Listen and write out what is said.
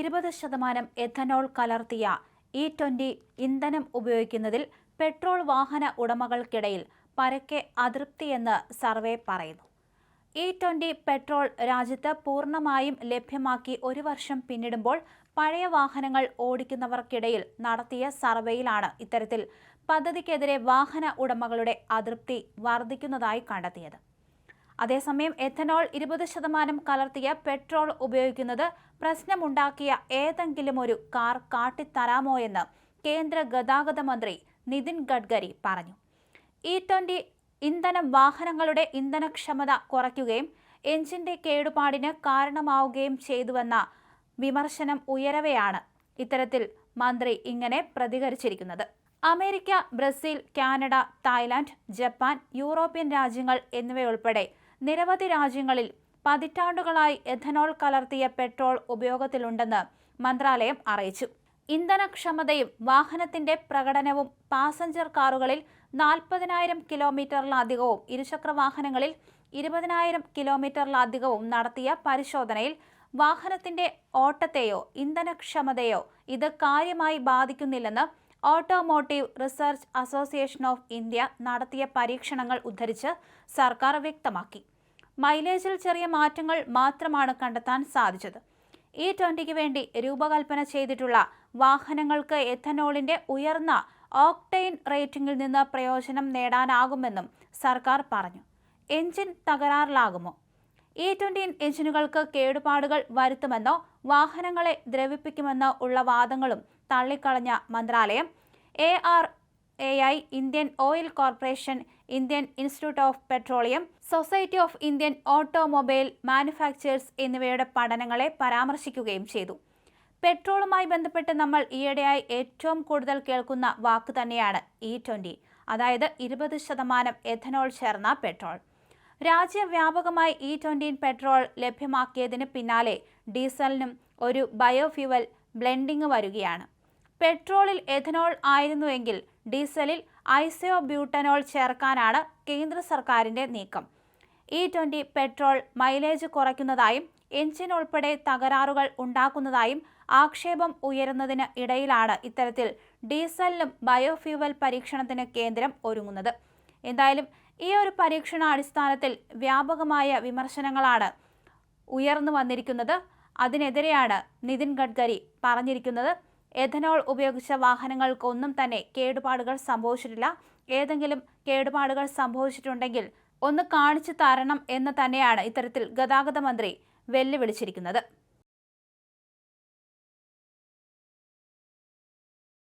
20% ethanol കലർത്തിയ E20 ഇന്ധനം ഉപയോഗിക്കുന്നതിൽ petrol വാഹന ഉടമകൾക്കിടയിൽ പരക്കെ അതൃപ്തിയെന്ന് സർവേ പറയുന്നു. E20 പെട്രോൾ രാജ്യത്ത് പൂർണ്ണമായും ലഭ്യമാക്കി 1 വർഷം പിന്നിടുമ്പോൾ പഴയ വാഹനങ്ങൾ ഓടിക്കുന്നവർക്കിടയിൽ നടത്തിയ സർവേയിലാണ് ഇത്തരത്തിൽ പദ്ധതിക്കെതിരെ വാഹന ഉടമകളുടെ അതൃപ്തി വർദ്ധിക്കുന്നതായി കണ്ടെത്തിയത്. അതേസമയം എഥനോൾ 20% കലർത്തിയ പെട്രോൾ ഉപയോഗിക്കുന്നത് പ്രശ്നമുണ്ടാക്കിയ ഏതെങ്കിലും ഒരു കാർ കാട്ടിത്തരാമോ എന്ന് കേന്ദ്ര ഗതാഗത മന്ത്രി നിതിൻ ഗഡ്കരി പറഞ്ഞു. E20 ഇന്ധനം വാഹനങ്ങളുടെ ഇന്ധനക്ഷമത കുറയ്ക്കുകയും എഞ്ചിന്റെ കേടുപാടിന് കാരണമാവുകയും ചെയ്തുവെന്ന വിമർശനം ഉയരവെയാണ് ഇത്തരത്തിൽ മന്ത്രി ഇങ്ങനെ പ്രതികരിച്ചിരിക്കുന്നത്. America, Brazil, Canada, Thailand, Japan, European രാജ്യങ്ങൾ എന്നിവയുൾപ്പെടെ നിരവധി രാജ്യങ്ങളിൽ പതിറ്റാണ്ടുകളായി എഥനോൾ കലർത്തിയ പെട്രോൾ ഉപയോഗത്തിലുണ്ടെന്ന് മന്ത്രാലയം അറിയിച്ചു. ഇന്ധനക്ഷമതയും വാഹനത്തിന്റെ പ്രകടനവും പാസഞ്ചർ കാറുകളിൽ 40,000 കിലോമീറ്ററിലധികവും ഇരുചക്ര വാഹനങ്ങളിൽ 20,000 കിലോമീറ്ററിലധികവും നടത്തിയ പരിശോധനയിൽ വാഹനത്തിന്റെ ഓട്ടത്തെയോ ഇന്ധനക്ഷമതയോ ഇത് കാര്യമായി ബാധിക്കുന്നില്ലെന്ന് automotive research association of India നടത്തിയ പരീക്ഷണങ്ങൾ ഉദ്ധരിച്ച് സർക്കാർ വ്യക്തമാക്കി. മൈലേജിൽ ചെറിയ മാറ്റങ്ങൾ മാത്രമാണ് കണ്ടെത്താൻ സാധിച്ചത്. E20 വേണ്ടി രൂപകൽപ്പന ചെയ്തിട്ടുള്ള വാഹനങ്ങൾക്ക് എഥനോളിന്റെ ഉയർന്ന ഓക്ടെയ്ൻ റേറ്റിംഗിൽ നിന്ന് പ്രയോജനം നേടാനാകുമെന്നും സർക്കാർ പറഞ്ഞു. എഞ്ചിൻ തകരാറിലാകുമോ? E20 എഞ്ചിനുകൾക്ക് കേടുപാടുകൾ വരുത്തുമെന്നോ വാഹനങ്ങളെ ദ്രവിപ്പിക്കുമെന്നോ ഉള്ള വാദങ്ങളും തള്ളിക്കളഞ്ഞ മന്ത്രാലയം ARAI, Indian oil corporation, Indian institute of petroleum, society of Indian automobile manufacturers എന്നിവയുടെ പഠനങ്ങളെ പരാമർശിക്കുകയും ചെയ്തു. പെട്രോളുമായി ബന്ധപ്പെട്ട് നമ്മൾ ഈയിടെയായി ഏറ്റവും കൂടുതൽ കേൾക്കുന്ന വാക്ക് തന്നെയാണ് E20, അതായത് 20% എഥനോൾ ചേർന്ന പെട്രോൾ. രാജ്യവ്യാപകമായി E20 പെട്രോൾ ലഭ്യമാക്കിയതിന് പിന്നാലെ ഡീസലിനും ഒരു ബയോഫ്യുവൽ ബ്ലെൻഡിംഗ് വരികയാണ്. പെട്രോളിൽ എഥനോൾ ആയിരുന്നുവെങ്കിൽ ഡീസലിൽ ഐസോബ്യൂട്ടനോൾ ചേർക്കാനാണ് കേന്ദ്ര സർക്കാരിന്റെ നീക്കം. E20 പെട്രോൾ മൈലേജ് കുറയ്ക്കുന്നതായും എഞ്ചിൻ ഉൾപ്പെടെ തകരാറുകൾ ഉണ്ടാക്കുന്നതായും ആക്ഷേപം ഉയരുന്നതിന് ഇടയിലാണ് ഇത്തരത്തിൽ ഡീസലിനും ബയോഫ്യൂവൽ പരീക്ഷണത്തിന് കേന്ദ്രം ഒരുങ്ങുന്നത്. എന്തായാലും ഈ ഒരു പരീക്ഷണാടിസ്ഥാനത്തിൽ വ്യാപകമായ വിമർശനങ്ങളാണ് ഉയർന്നു വന്നിരിക്കുന്നത്. അതിനെതിരെയാണ് നിതിൻ ഗഡ്കരി പറഞ്ഞിരിക്കുന്നത്. എഥനോൾ ഉപയോഗിച്ച വാഹനങ്ങൾക്കൊന്നും തന്നെ കേടുപാടുകൾ സംഭവിച്ചിട്ടില്ല. ഏതെങ്കിലും കേടുപാടുകൾ സംഭവിച്ചിട്ടുണ്ടെങ്കിൽ ഒന്ന് കാണിച്ചു തരണം എന്ന് തന്നെയാണ് ഇത്തരത്തിൽ ഗതാഗത മന്ത്രി വെല്ലുവിളിച്ചിരിക്കുന്നത്.